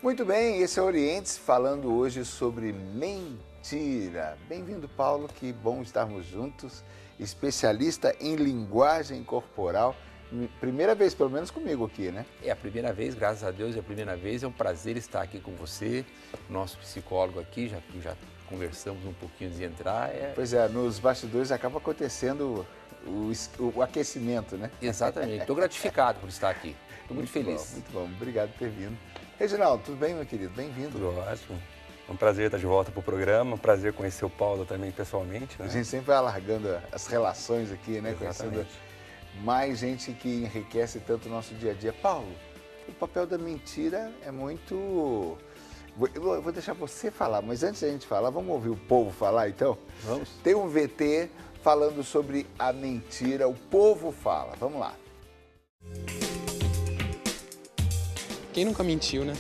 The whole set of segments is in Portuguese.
Muito bem, esse é o Orientes falando hoje sobre mentira. Bem-vindo, Paulo, que bom estarmos juntos. Especialista em linguagem corporal. Primeira vez, pelo menos comigo aqui, né? É a primeira vez, graças a Deus, é a primeira vez. É um prazer estar aqui com você, nosso psicólogo aqui, já conversamos um pouquinho antes de entrar. Pois é, nos bastidores acaba acontecendo o aquecimento, né? Exatamente, estou gratificado por estar aqui, estou muito feliz. Muito bom, obrigado por ter vindo. Reginaldo, tudo bem, meu querido? Bem-vindo. Tudo ótimo. É um prazer estar de volta para o programa, um prazer conhecer o Paulo também pessoalmente. Né? A gente sempre vai alargando as relações aqui, né? Exatamente. Conhecendo mais gente que enriquece tanto o nosso dia a dia. Paulo, o papel da mentira é muito... Eu vou deixar você falar, mas antes da gente falar, vamos ouvir o povo falar, então? Vamos. Tem um VT falando sobre a mentira, o povo fala. Vamos lá. Quem nunca mentiu, né?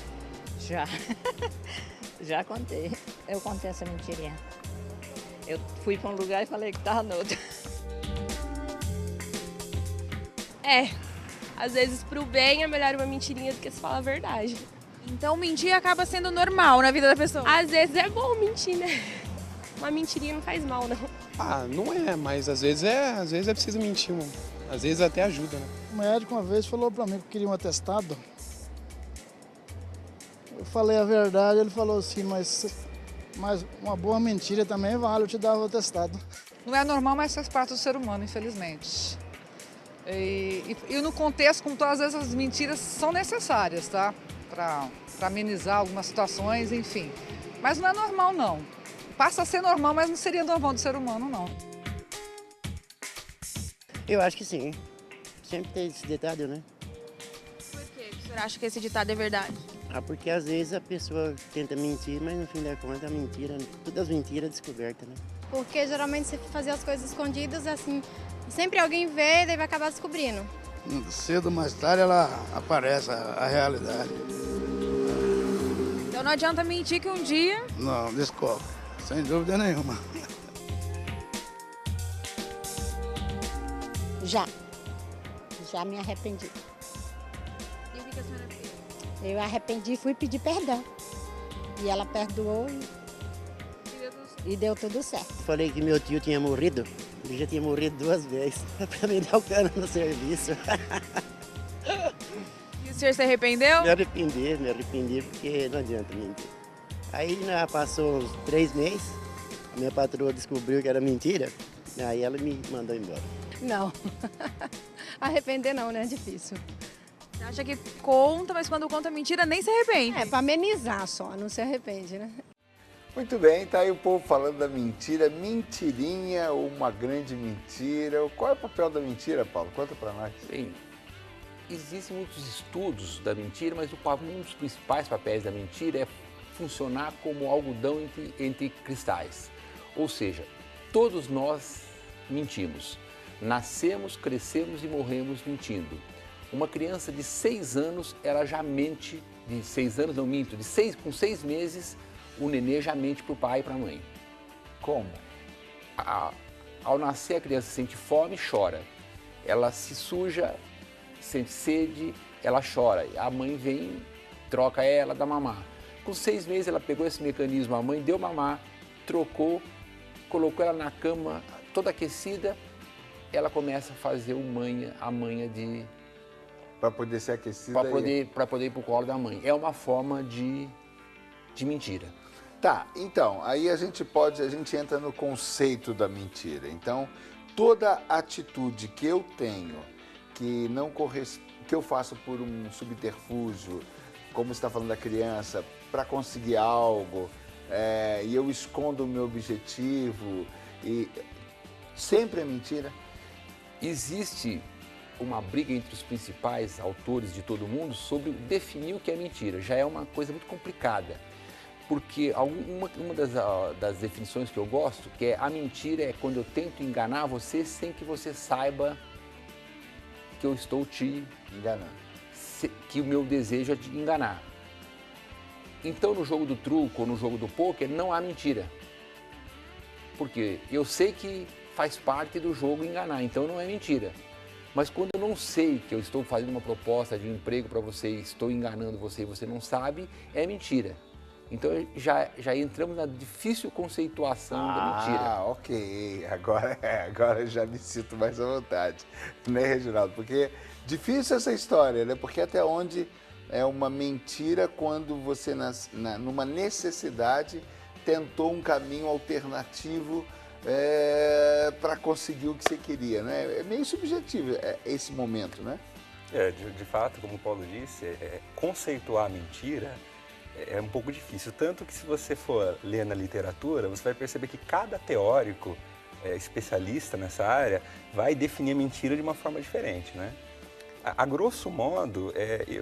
Já. Já contei. Eu contei essa mentirinha. Eu fui para um lugar e falei que estava no outro. Às vezes pro bem é melhor uma mentirinha do que se falar a verdade. Então mentir acaba sendo normal na vida da pessoa. Às vezes é bom mentir, né? Uma mentirinha não faz mal, não. Ah, não é, mas às vezes é preciso mentir, mano. Às vezes até ajuda, né? O médico uma vez falou para mim que queria um atestado. Eu falei a verdade, ele falou assim, mas uma boa mentira também vale, eu te dava o atestado. Não é normal, mas faz parte do ser humano, infelizmente. E no contexto, como todas essas mentiras são necessárias, tá? Para amenizar algumas situações, enfim. Mas não é normal, não. Passa a ser normal, mas não seria normal do ser humano, não. Eu acho que sim. Sempre tem esse ditado, né? Por que o senhor acha que esse ditado é verdade? Porque às vezes a pessoa tenta mentir, mas no fim da conta a mentira, todas as mentiras descobertas, né? Porque geralmente você fazia as coisas escondidas, assim, sempre alguém vê e daí vai acabar descobrindo. Cedo ou mais tarde ela aparece, a realidade. Então não adianta mentir que um dia... Não, descobre, sem dúvida nenhuma. Já me arrependi. E o que a senhora fez? Eu arrependi e fui pedir perdão. E ela perdoou e deu tudo certo. Falei que meu tio tinha morrido, ele já tinha morrido 2 vezes, para me dar o cano no serviço. E o senhor se arrependeu? Me arrependi porque não adianta mentir. Aí passou uns 3 meses, a minha patroa descobriu que era mentira, aí ela me mandou embora. Não, arrepender não, né? É difícil. Você acha que conta, mas quando conta mentira nem se arrepende? É, para amenizar só, não se arrepende, né? Muito bem, tá aí o povo falando da mentira, mentirinha ou uma grande mentira. Qual é o papel da mentira, Paulo? Conta para nós. Bem, existem muitos estudos da mentira, mas um dos principais papéis da mentira é funcionar como algodão entre cristais. Ou seja, todos nós mentimos. Nascemos, crescemos e morremos mentindo. Uma criança de 6 anos, ela já mente, de 6 anos não minto, com 6 meses, o nenê já mente para o pai e para a mãe. Como? Ao nascer, a criança sente fome e chora. Ela se suja, sente sede, ela chora. A mãe vem, troca ela, dá mamar. Com 6 meses, ela pegou esse mecanismo, a mãe deu mamar, trocou, colocou ela na cama, toda aquecida, ela começa a fazer a manha de... Para poder ser aquecida. Para poder ir para o colo da mãe. É uma forma de mentira. Tá, então, aí a gente entra no conceito da mentira. Então, toda atitude que eu tenho que eu faço por um subterfúgio, como você está falando da criança, para conseguir algo, e eu escondo o meu objetivo, e sempre é mentira. Existe uma briga entre os principais autores de todo mundo sobre definir o que é mentira. Já é uma coisa muito complicada. Porque uma das definições que eu gosto, que é a mentira é quando eu tento enganar você sem que você saiba que eu estou te enganando, que o meu desejo é te enganar. Então, no jogo do truco ou no jogo do pôquer, não há mentira. Porque eu sei que faz parte do jogo enganar, então não é mentira. Mas quando eu não sei que eu estou fazendo uma proposta de emprego para você, estou enganando você e você não sabe, é mentira. Então já entramos na difícil conceituação da mentira. Ah, ok. Agora eu já me sinto mais à vontade, né, Reginaldo? Porque difícil essa história, né? Porque até onde é uma mentira quando você, numa necessidade, tentou um caminho alternativo para conseguir o que você queria, né? É meio subjetivo esse momento, né? De fato, como o Paulo disse, conceituar a mentira é um pouco difícil. Tanto que se você for ler na literatura, você vai perceber que cada teórico especialista nessa área vai definir a mentira de uma forma diferente, né? A grosso modo,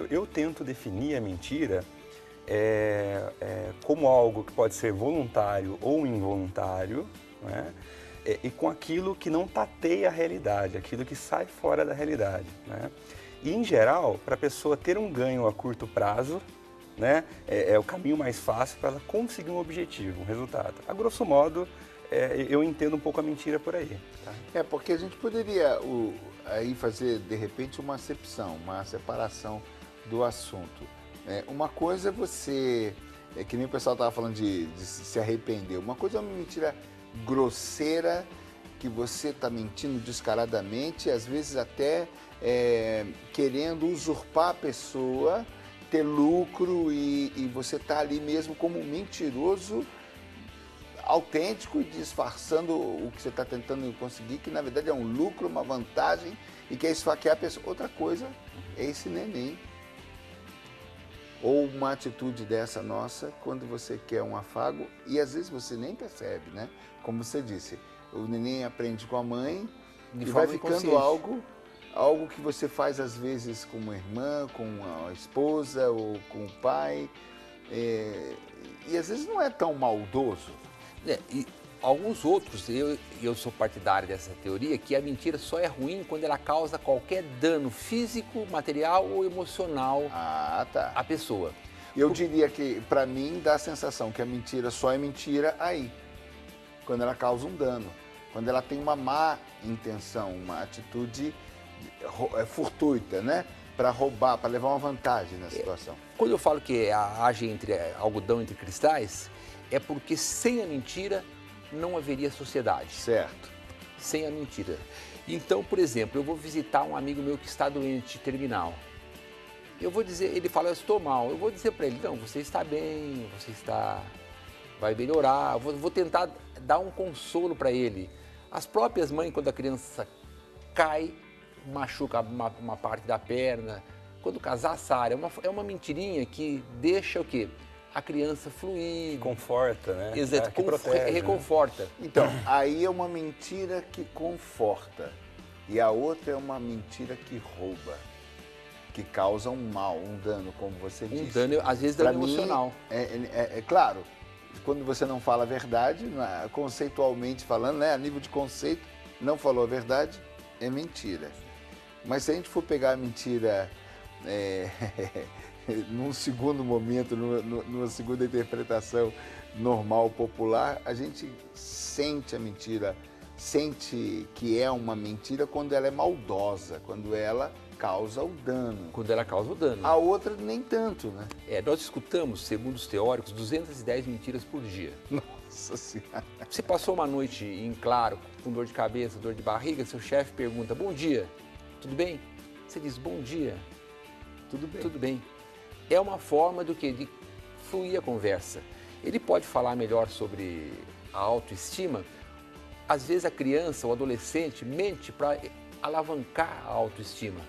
eu tento definir a mentira como algo que pode ser voluntário ou involuntário, né? E com aquilo que não tateia a realidade, aquilo que sai fora da realidade, né? E, em geral, para a pessoa ter um ganho a curto prazo, né, é o caminho mais fácil para ela conseguir um objetivo, um resultado. A grosso modo, eu entendo um pouco a mentira por aí. Tá? Porque a gente poderia aí fazer, de repente, uma acepção, uma separação do assunto. Uma coisa é você, que nem o pessoal estava falando de se arrepender, uma coisa é uma mentira grosseira, que você está mentindo descaradamente, às vezes até querendo usurpar a pessoa, ter lucro e você está ali mesmo como um mentiroso autêntico e disfarçando o que você está tentando conseguir, que na verdade é um lucro, uma vantagem e quer esfaquear a pessoa. Outra coisa é esse neném. Ou uma atitude dessa nossa quando você quer um afago e às vezes você nem percebe, né? Como você disse, o neném aprende com a mãe e vai ficando algo que você faz às vezes com uma irmã, com a esposa ou com o pai, e às vezes não é tão maldoso. E alguns outros, eu sou partidário dessa teoria, que a mentira só é ruim quando ela causa qualquer dano físico, material ou emocional à pessoa. Eu diria que, para mim, dá a sensação que a mentira só é mentira aí, quando ela causa um dano, quando ela tem uma má intenção, uma atitude fortuita, né? Para roubar, para levar uma vantagem na situação. Quando eu falo que age algodão entre cristais, é porque sem a mentira não haveria sociedade. Certo. Sem a mentira. Então, por exemplo, eu vou visitar um amigo meu que está doente terminal. Eu vou dizer, ele fala, eu estou mal. Eu vou dizer para ele, não, você está bem, vai melhorar. Eu vou tentar dar um consolo para ele. As próprias mães, quando a criança cai, machuca uma parte da perna, quando casar, sara. É uma mentirinha que deixa o quê? A criança fluir. Conforta, né? Exato, que protege, reconforta. Né? Então, aí é uma mentira que conforta e a outra é uma mentira que rouba, que causa um mal, um dano, como você disse. Um dano, às vezes, dano emocional. É claro, quando você não fala a verdade, conceitualmente falando, né, a nível de conceito, não falou a verdade, é mentira. Mas se a gente for pegar a mentira num segundo momento, numa segunda interpretação normal, popular, a gente sente a mentira, sente que é uma mentira quando ela é maldosa, quando ela causa o dano. Quando ela causa o dano. A outra nem tanto, né? Nós escutamos, segundo os teóricos, 210 mentiras por dia. Nossa Senhora! Você passou uma noite em claro, com dor de cabeça, dor de barriga, seu chefe pergunta, bom dia, tudo bem? Você diz, bom dia, tudo bem. Tudo bem. É uma forma do quê? De fluir a conversa. Ele pode falar melhor sobre a autoestima. Às vezes a criança, o adolescente, mente para alavancar a autoestima.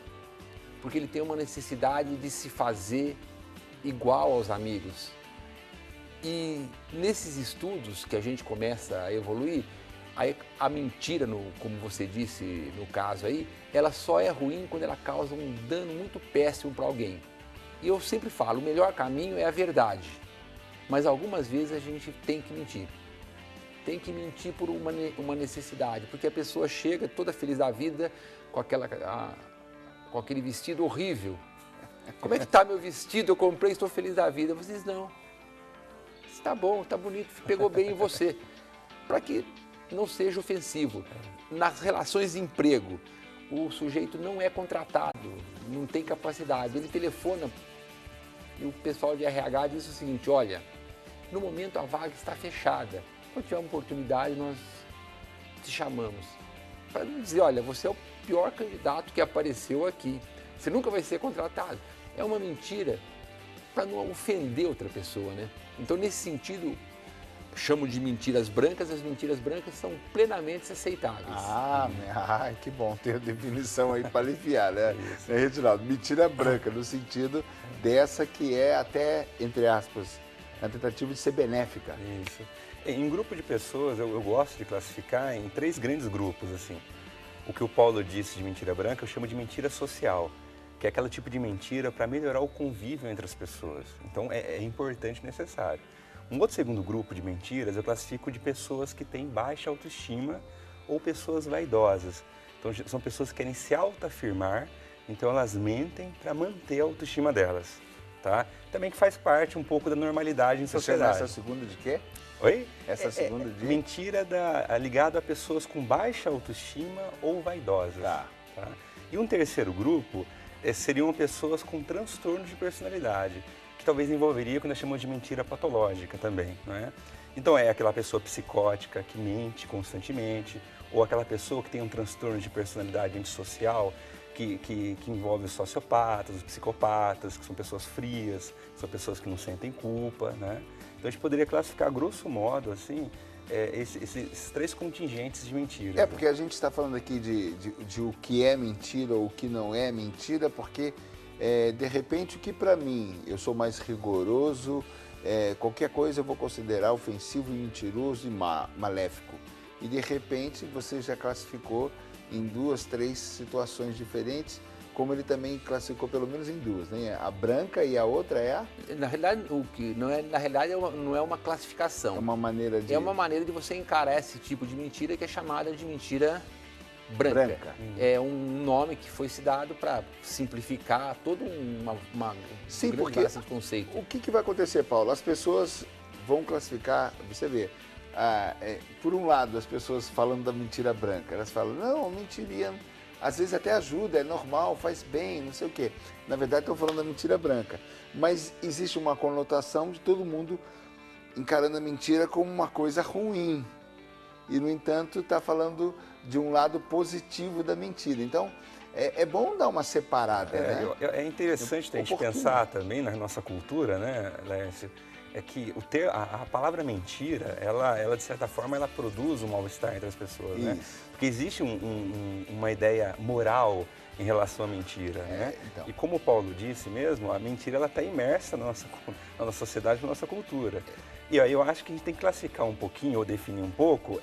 Porque ele tem uma necessidade de se fazer igual aos amigos. E nesses estudos que a gente começa a evoluir, a mentira, como você disse no caso aí, ela só é ruim quando ela causa um dano muito péssimo para alguém. E eu sempre falo, o melhor caminho é a verdade. Mas algumas vezes a gente tem que mentir. Tem que mentir por uma necessidade, porque a pessoa chega toda feliz da vida com aquele vestido horrível. Como é que está meu vestido? Eu comprei, estou feliz da vida. Você diz, não, está bom, está bonito, pegou bem em você. Para que não seja ofensivo. Nas relações de emprego, o sujeito não é contratado, não tem capacidade. Ele telefona e o pessoal de RH diz o seguinte: olha, no momento a vaga está fechada. Quando tiver uma oportunidade, nós te chamamos. Para não dizer, olha, você é o pior candidato que apareceu aqui. Você nunca vai ser contratado. É uma mentira para não ofender outra pessoa, né? Então, nesse sentido, chamo de mentiras brancas, as mentiras brancas são plenamente aceitáveis. Que bom ter a definição aí para aliviar, né, Reginaldo? Mentira branca, no sentido dessa que é até, entre aspas, na tentativa de ser benéfica. Isso. Em grupo de pessoas, eu gosto de classificar em 3 grandes grupos, assim. O que o Paulo disse de mentira branca, eu chamo de mentira social, que é aquele tipo de mentira para melhorar o convívio entre as pessoas. Então, é importante e necessário. Um outro segundo grupo de mentiras eu classifico de pessoas que têm baixa autoestima ou pessoas vaidosas. Então, são pessoas que querem se autoafirmar, então elas mentem para manter a autoestima delas, tá? Também que faz parte um pouco da normalidade em sociedade. Essa segunda de quê? Oi? Essa segunda de... Mentira ligada a pessoas com baixa autoestima ou vaidosas. Tá. E um terceiro grupo seriam pessoas com transtornos de personalidade, que talvez envolveria o que nós chamamos de mentira patológica também, não é? Então é aquela pessoa psicótica que mente constantemente, ou aquela pessoa que tem um transtorno de personalidade antissocial, que envolve os sociopatas, os psicopatas, que são pessoas frias, são pessoas que não sentem culpa, né? Então a gente poderia classificar, grosso modo, assim, esses 3 contingentes de mentiras. Porque a gente está falando aqui de o que é mentira ou o que não é mentira, porque de repente o que para mim eu sou mais rigoroso, qualquer coisa eu vou considerar ofensivo, mentiroso e maléfico. E de repente você já classificou em 2, 3 situações diferentes, como ele também classificou pelo menos em 2, né? A branca e a outra é a... Na realidade, não é uma classificação. É uma maneira de... É uma maneira de você encarar esse tipo de mentira que é chamada de mentira branca. É um nome que foi se dado para simplificar toda uma Sim, grande porque variação de conceito. O que vai acontecer, Paulo? As pessoas vão classificar, você vê, por um lado, as pessoas falando da mentira branca, elas falam, não, mentiria, às vezes até ajuda, é normal, faz bem, não sei o quê. Na verdade, estão falando da mentira branca. Mas existe uma conotação de todo mundo encarando a mentira como uma coisa ruim. E, no entanto, está falando de um lado positivo da mentira. Então, é bom dar uma separada, né? É interessante a gente pensar também na nossa cultura, né, Lécio? É que a palavra mentira, ela de certa forma, ela produz um mal-estar entre as pessoas, né? Porque existe uma ideia moral em relação à mentira, né? Então. E como o Paulo disse mesmo, a mentira ela está imersa na nossa sociedade, na nossa cultura. E aí eu acho que a gente tem que classificar um pouquinho, ou definir um pouco,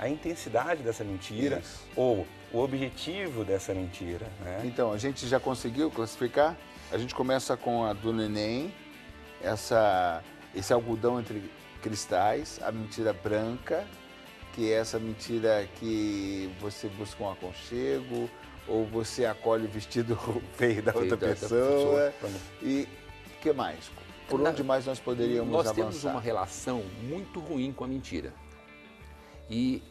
a intensidade dessa mentira, ou o objetivo dessa mentira, né? Então, a gente já conseguiu classificar? A gente começa com a do neném, esse algodão entre cristais, a mentira branca, que é essa mentira que você busca um aconchego, ou você acolhe o vestido feio da outra pessoa. E o que mais? Por onde mais nós poderíamos avançar? Nós temos uma relação muito ruim com a mentira. E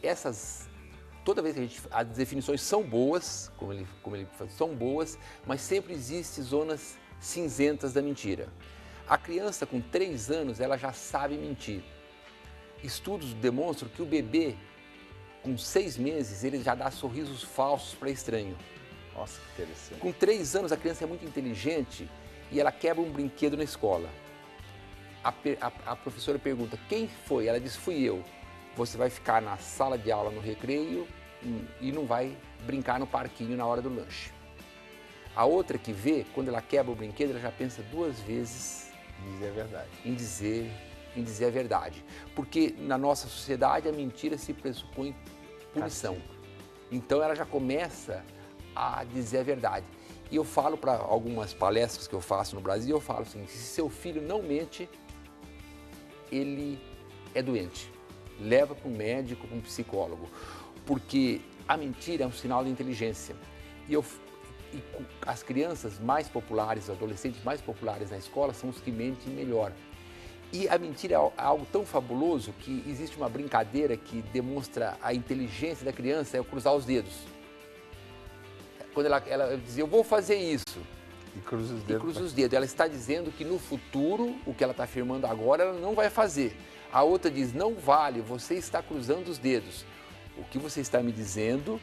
toda vez que as definições são boas, como ele fala, são boas, mas sempre existem zonas cinzentas da mentira. A criança com 3 anos, ela já sabe mentir. Estudos demonstram que o bebê, com 6 meses, ele já dá sorrisos falsos para estranho. Nossa, que interessante. Com 3 anos, a criança é muito inteligente e ela quebra um brinquedo na escola. A professora pergunta, quem foi? Ela diz, fui eu. Você vai ficar na sala de aula no recreio e não vai brincar no parquinho na hora do lanche. A outra que vê, quando ela quebra o brinquedo, ela já pensa 2 vezes dizer a verdade. Em dizer a verdade. Porque na nossa sociedade a mentira se pressupõe punição. Então ela já começa a dizer a verdade. E eu falo para algumas palestras que eu faço no Brasil, eu falo assim, se seu filho não mente, ele é doente. Leva para um médico, para um psicólogo. Porque a mentira é um sinal de inteligência. E as crianças mais populares, os adolescentes mais populares na escola são os que mentem melhor. E a mentira é algo tão fabuloso que existe uma brincadeira que demonstra a inteligência da criança, é o cruzar os dedos. quando ela dizia, eu vou fazer isso. E cruza os E dedos. cruza os dedos. Ela está dizendo que no futuro, o que ela está afirmando agora, ela não vai fazer. A outra diz, não vale, você está cruzando os dedos. O que você está me dizendo,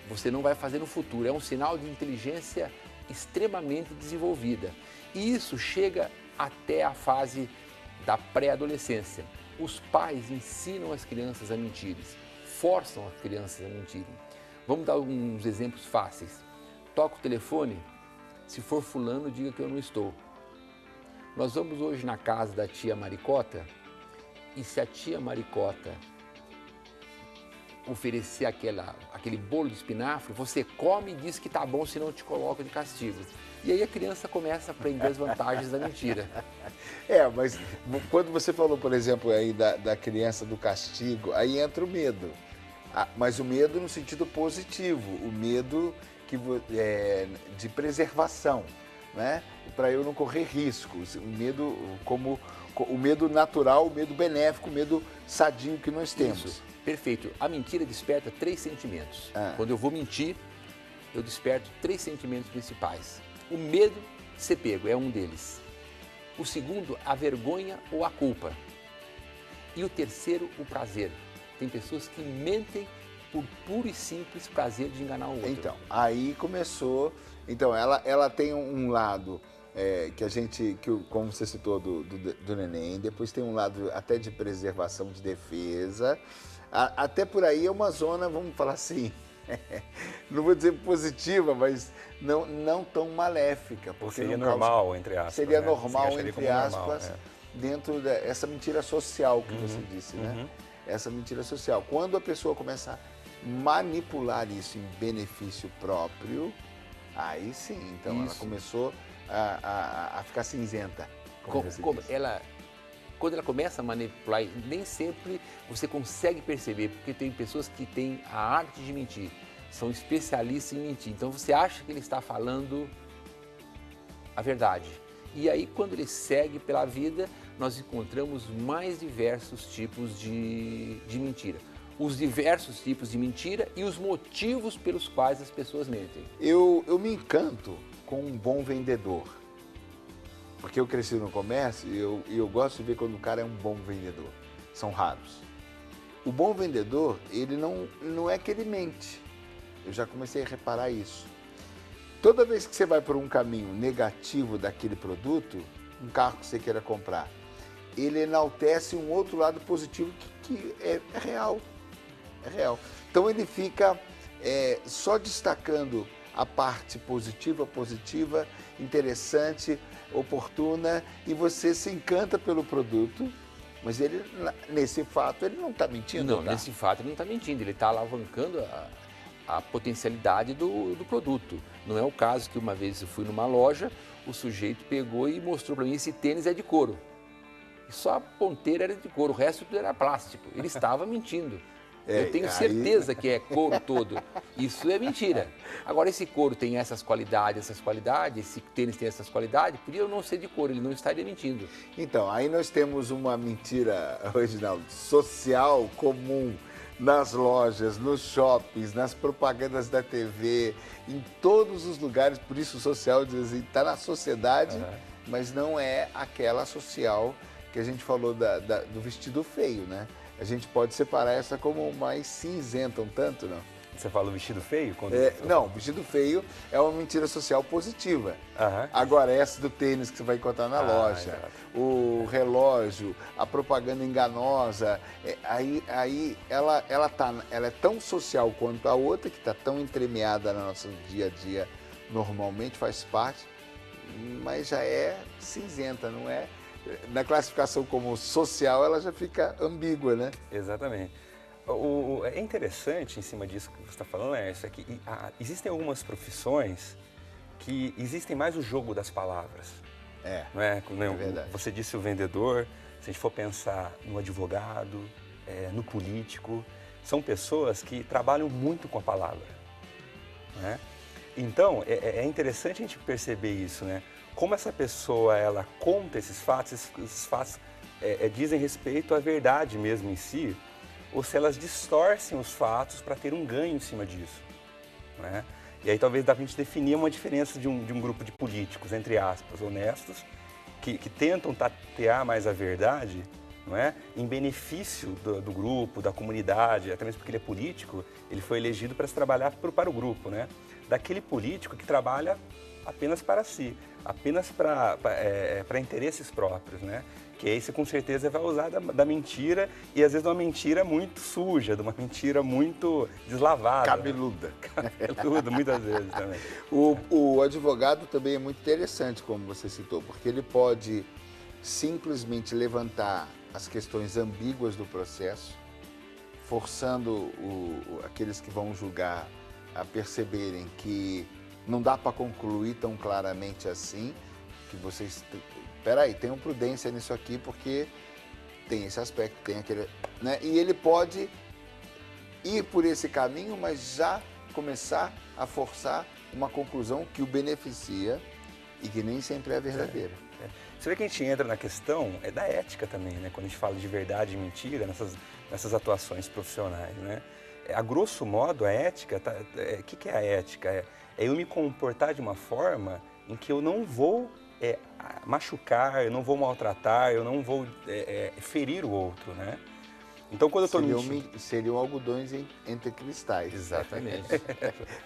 você não vai fazer no futuro. É um sinal de inteligência extremamente desenvolvida. E isso chega até a fase da pré-adolescência. Os pais ensinam as crianças a mentirem, forçam as crianças a mentirem. Vamos dar alguns exemplos fáceis. Toca o telefone, se for fulano, diga que eu não estou. Nós vamos hoje na casa da tia Maricota, e se a tia Maricota oferecer aquele bolo de espinafre, você come e diz que tá bom, senão te coloca de castigo. E aí a criança começa a aprender as vantagens da mentira. Mas quando você falou, por exemplo, aí da criança do castigo, aí entra o medo. Mas o medo no sentido positivo, o medo de preservação, né? Para eu não correr riscos. O medo como o medo natural, o medo benéfico, o medo sadio que nós temos. Isso. Perfeito. A mentira desperta 3 sentimentos. Quando eu vou mentir, eu desperto 3 sentimentos principais. O medo de ser pego é um deles. O segundo, a vergonha ou a culpa. E o terceiro, o prazer. Tem pessoas que mentem por puro e simples prazer de enganar o outro. Então, aí começou. Então, ela tem um lado como você citou, do neném, depois tem um lado até de preservação, de defesa. Até por aí é uma zona, vamos falar assim, não vou dizer positiva, mas não tão maléfica. Porque seria normal, entre aspas. Seria normal, entre aspas, dentro dessa mentira social que você disse, né? Essa mentira social. Quando a pessoa começa a manipular isso em benefício próprio, aí sim, então ela começou a ficar cinzenta. Quando ela começa a manipular, nem sempre você consegue perceber, porque tem pessoas que têm a arte de mentir, são especialistas em mentir. Então você acha que ele está falando a verdade. E aí, quando ele segue pela vida, nós encontramos mais diversos tipos de mentira. Os diversos tipos de mentira e os motivos pelos quais as pessoas mentem. Eu me encanto com um bom vendedor. Porque eu cresci no comércio e eu gosto de ver quando o cara é um bom vendedor. São raros. O bom vendedor, ele não é que ele mente. Eu já comecei a reparar isso. Toda vez que você vai por um caminho negativo daquele produto, um carro que você queira comprar, ele enaltece um outro lado positivo que é real. É real. Então ele fica só destacando a parte positiva, interessante, oportuna, e você se encanta pelo produto, mas ele, nesse fato, ele não está mentindo. Não, nesse fato ele não está mentindo, ele está alavancando a potencialidade do produto. Não é o caso que uma vez eu fui numa loja, o sujeito pegou e mostrou para mim, esse tênis é de couro. E só a ponteira era de couro, o resto tudo era plástico. Ele estava mentindo. Eu tenho certeza que é couro todo. Isso é mentira. Agora, esse couro tem essas qualidades, esse tênis tem essas qualidades, podia eu não ser de couro, ele não estaria mentindo. Então, aí nós temos uma mentira, Reginaldo, social comum nas lojas, nos shoppings, nas propagandas da TV, em todos os lugares, por isso o social diz assim, está na sociedade, mas não é aquela social que a gente falou do vestido feio, né? A gente pode separar essa como mais cinzenta um tanto, não? Você fala o vestido feio? Não, vestido feio é uma mentira social positiva. Agora, essa do tênis que você vai encontrar na loja, o relógio, a propaganda enganosa, aí ela é tão social quanto a outra, que está tão entremeada no nosso dia a dia, normalmente faz parte, mas já é cinzenta, não é? Na classificação como social, ela já fica ambígua, né? Exatamente. É interessante, em cima disso que você está falando, é que existem algumas profissões que existem mais o jogo das palavras. Não é? É verdade. Você disse o vendedor, se a gente for pensar no advogado, no político, são pessoas que trabalham muito com a palavra. Né? Então, é interessante a gente perceber isso, né? Como essa pessoa, ela conta esses fatos dizem respeito à verdade mesmo em si, ou se elas distorcem os fatos para ter um ganho em cima disso. Né? E aí talvez dá pra gente definir uma diferença de um grupo de políticos, entre aspas, honestos, que tentam tatear mais a verdade, não é? Em benefício do grupo, da comunidade, até mesmo porque ele é político, ele foi elegido para se trabalhar para o grupo, né? Daquele político que trabalha apenas para si, apenas para interesses próprios, né? Que aí você com certeza vai usar da mentira, e às vezes de uma mentira muito suja, de uma mentira muito deslavada. Cabeluda. Né? Cabeluda, muitas vezes também. O advogado também é muito interessante, como você citou, porque ele pode simplesmente levantar as questões ambíguas do processo, forçando aqueles que vão julgar a perceberem que não dá para concluir tão claramente assim, que vocês... Peraí, tenham prudência nisso aqui, porque tem esse aspecto, tem aquele... Né? E ele pode ir por esse caminho, mas já começar a forçar uma conclusão que o beneficia e que nem sempre é verdadeira. Você vê que a gente entra na questão da ética também, né? Quando a gente fala de verdade e mentira, nessas atuações profissionais, né? A grosso modo, a ética, o que é a ética? É eu me comportar de uma forma em que eu não vou machucar, eu não vou maltratar, eu não vou ferir o outro, né? Então, quando eu estou seriam algodões entre cristais. Exatamente.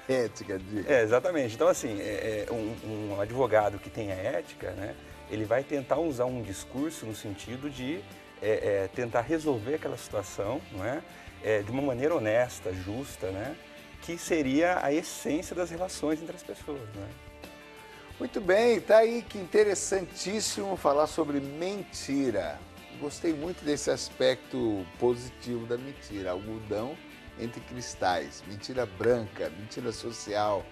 Ética de... exatamente. Então, assim, um advogado que tenha ética, né? Ele vai tentar usar um discurso no sentido de tentar resolver aquela situação, não é? De uma maneira honesta, justa, né? Que seria a essência das relações entre as pessoas, né? Muito bem, tá aí, que interessantíssimo falar sobre mentira. Gostei muito desse aspecto positivo da mentira, algodão entre cristais, mentira branca, mentira social,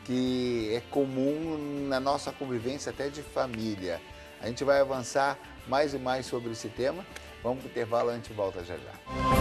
que é comum na nossa convivência até de família. A gente vai avançar mais e mais sobre esse tema. Vamos para o intervalo, a gente volta já já.